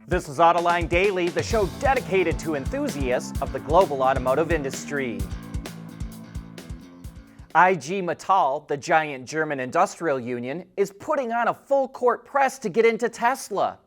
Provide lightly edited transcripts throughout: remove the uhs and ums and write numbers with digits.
This is Autoline Daily, the show dedicated to enthusiasts of the global automotive industry. IG Metall, the giant German industrial union, is putting on a full-court press to get into Tesla.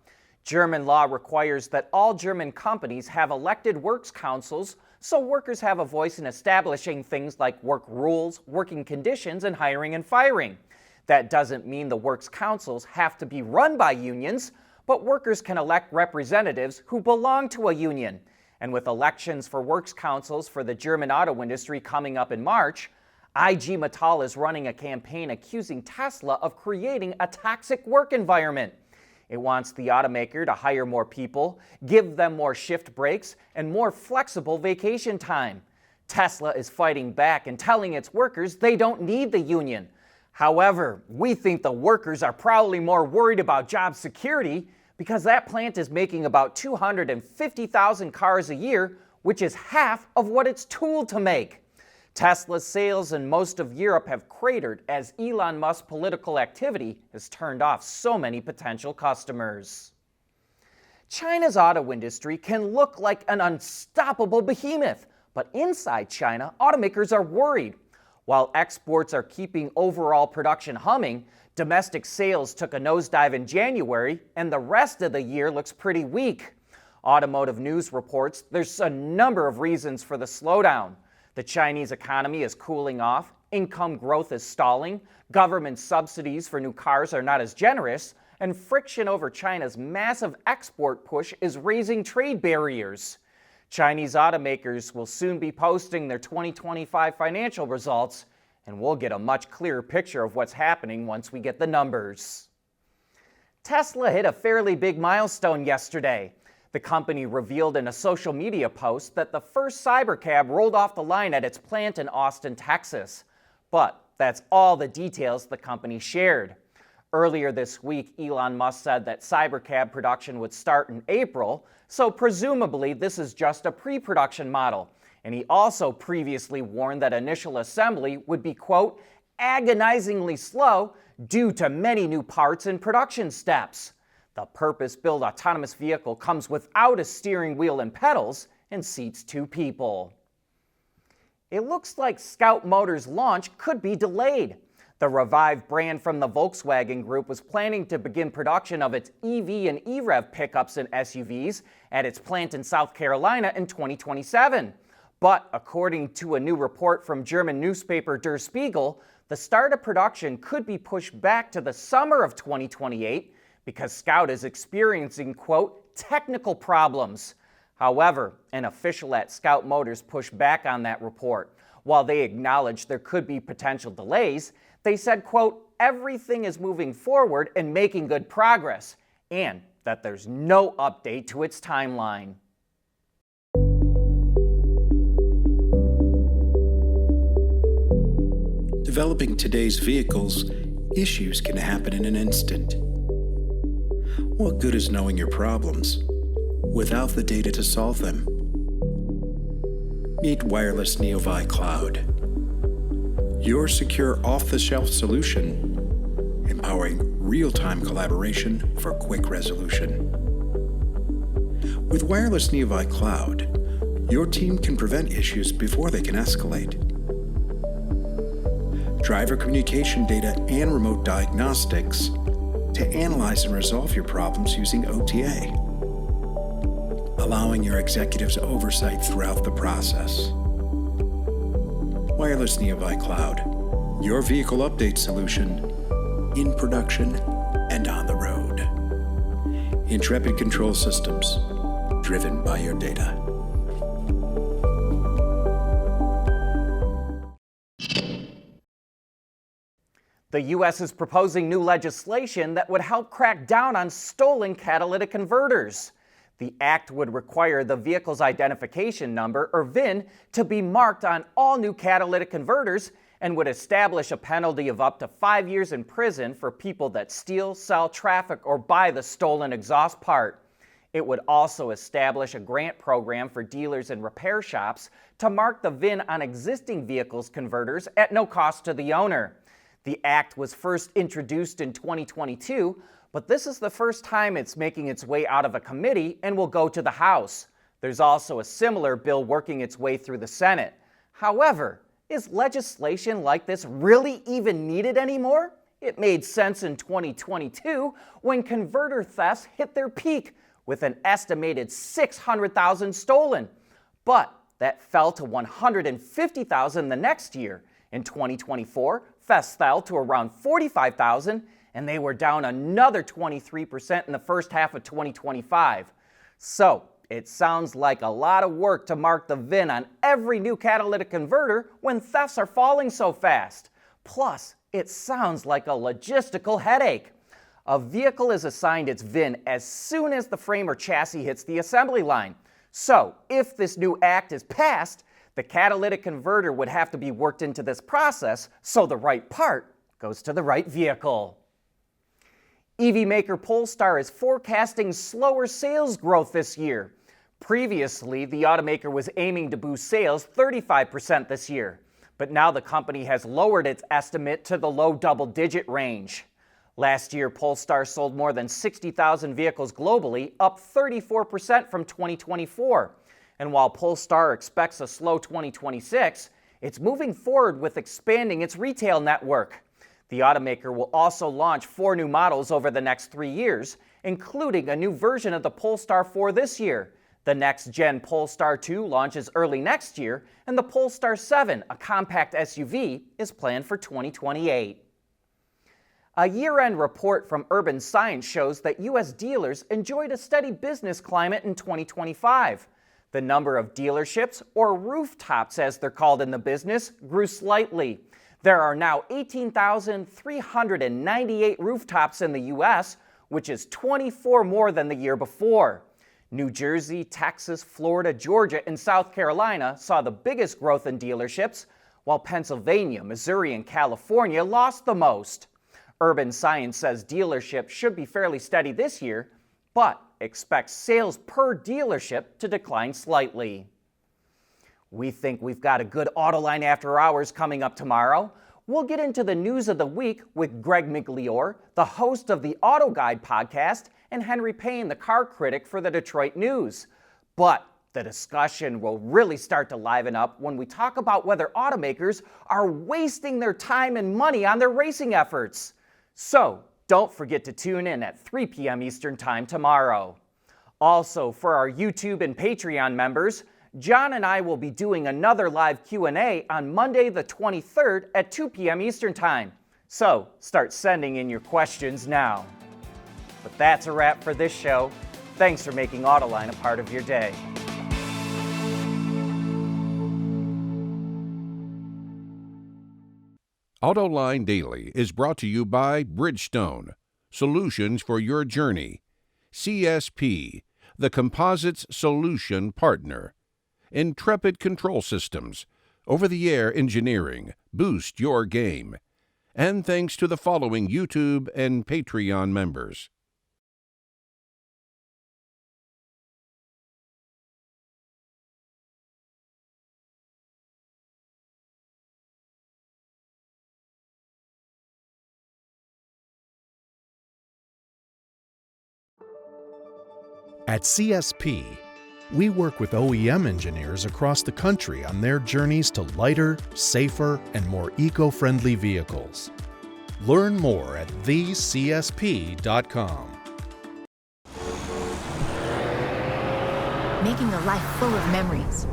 German law requires that all German companies have elected works councils, so workers have a voice in establishing things like work rules, working conditions, and hiring and firing. That doesn't mean the works councils have to be run by unions, but workers can elect representatives who belong to a union. And with elections for works councils for the German auto industry coming up in March, IG Metall is running a campaign accusing Tesla of creating a toxic work environment. It wants the automaker to hire more people, give them more shift breaks, and more flexible vacation time. Tesla is fighting back and telling its workers they don't need the union. However, we think the workers are probably more worried about job security because that plant is making about 250,000 cars a year, which is half of what it's tooled to make. Tesla's sales in most of Europe have cratered as Elon Musk's political activity has turned off so many potential customers. China's auto industry can look like an unstoppable behemoth, but inside China, automakers are worried. While exports are keeping overall production humming, domestic sales took a nosedive in January, and the rest of the year looks pretty weak. Automotive News reports there's a number of reasons for the slowdown. The Chinese economy is cooling off, income growth is stalling, government subsidies for new cars are not as generous, and friction over China's massive export push is raising trade barriers. Chinese automakers will soon be posting their 2025 financial results, and we'll get a much clearer picture of what's happening once we get the numbers. Tesla hit a fairly big milestone yesterday. The company revealed in a social media post that the first Cybercab rolled off the line at its plant in Austin, Texas. But that's all the details the company shared. Earlier this week, Elon Musk said that Cybercab production would start in April, so presumably this is just a pre-production model. And he also previously warned that initial assembly would be, quote, agonizingly slow due to many new parts and production steps. The purpose-built autonomous vehicle comes without a steering wheel and pedals and seats 2 people. It looks like Scout Motors' launch could be delayed. The revived brand from the Volkswagen Group was planning to begin production of its EV and EREV pickups and SUVs at its plant in South Carolina in 2027. But according to a new report from German newspaper Der Spiegel, the start of production could be pushed back to the summer of 2028 because Scout is experiencing, quote, technical problems. However, an official at Scout Motors pushed back on that report. While they acknowledged there could be potential delays, they said, quote, everything is moving forward and making good progress, and that there's no update to its timeline. Developing today's vehicles, issues can happen in an instant. What good is knowing your problems without the data to solve them? Meet Wireless Neovi Cloud, your secure off-the-shelf solution, empowering real-time collaboration for quick resolution. With Wireless Neovi Cloud, your team can prevent issues before they can escalate. Driver communication data and remote diagnostics to analyze and resolve your problems using OTA, allowing your executives oversight throughout the process. Wireless Neovi Cloud, your vehicle update solution in production and on the road. Intrepid Control Systems, driven by your data. The U.S. is proposing new legislation that would help crack down on stolen catalytic converters. The act would require the vehicle's identification number, or VIN, to be marked on all new catalytic converters and would establish a penalty of up to 5 years in prison for people that steal, sell, traffic, or buy the stolen exhaust part. It would also establish a grant program for dealers and repair shops to mark the VIN on existing vehicles' converters at no cost to the owner. The act was first introduced in 2022, but this is the first time it's making its way out of a committee and will go to the House. There's also a similar bill working its way through the Senate. However, is legislation like this really even needed anymore? It made sense in 2022 when converter thefts hit their peak with an estimated 600,000 stolen. But that fell to 150,000 the next year. In 2024, thefts fell to around 45,000, and they were down another 23% in the first half of 2025. So, it sounds like a lot of work to mark the VIN on every new catalytic converter when thefts are falling so fast. Plus, it sounds like a logistical headache. A vehicle is assigned its VIN as soon as the frame or chassis hits the assembly line. So, if this new act is passed, the catalytic converter would have to be worked into this process so the right part goes to the right vehicle. EV maker Polestar is forecasting slower sales growth this year. Previously, the automaker was aiming to boost sales 35% this year, but now the company has lowered its estimate to the low double-digit range. Last year, Polestar sold more than 60,000 vehicles globally, up 34% from 2024. And while Polestar expects a slow 2026, it's moving forward with expanding its retail network. The automaker will also launch 4 new models over the next 3 years, including a new version of the Polestar 4 this year. The next-gen Polestar 2 launches early next year, and the Polestar 7, a compact SUV, is planned for 2028. A year-end report from Urban Science shows that U.S. dealers enjoyed a steady business climate in 2025. The number of dealerships, or rooftops as they're called in the business, grew slightly. There are now 18,398 rooftops in the U.S., which is 24 more than the year before. New Jersey, Texas, Florida, Georgia, and South Carolina saw the biggest growth in dealerships, while Pennsylvania, Missouri, and California lost the most. Urban Science says dealerships should be fairly steady this year, but expects sales per dealership to decline slightly. We think we've got a good Autoline After Hours coming up tomorrow. We'll get into the news of the week with Greg Migliore, the host of the Auto Guide podcast, and Henry Payne, the car critic for the Detroit News. But the discussion will really start to liven up when we talk about whether automakers are wasting their time and money on their racing efforts. So, don't forget to tune in at 3 p.m. Eastern Time tomorrow. Also, for our YouTube and Patreon members, John and I will be doing another live Q&A on Monday the 23rd at 2 p.m. Eastern Time. So, start sending in your questions now. But that's a wrap for this show. Thanks for making Autoline a part of your day. Autoline Daily is brought to you by Bridgestone, solutions for your journey. CSP, the composites solution partner. Intrepid Control Systems, over-the-air engineering, boost your game. And thanks to the following YouTube and Patreon members. At CSP, we work with OEM engineers across the country on their journeys to lighter, safer, and more eco-friendly vehicles. Learn more at thecsp.com. Making a life full of memories,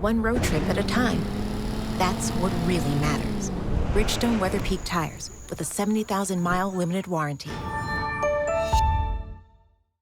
one road trip at a time. That's what really matters. Bridgestone Weather Peak tires with a 70,000-mile limited warranty.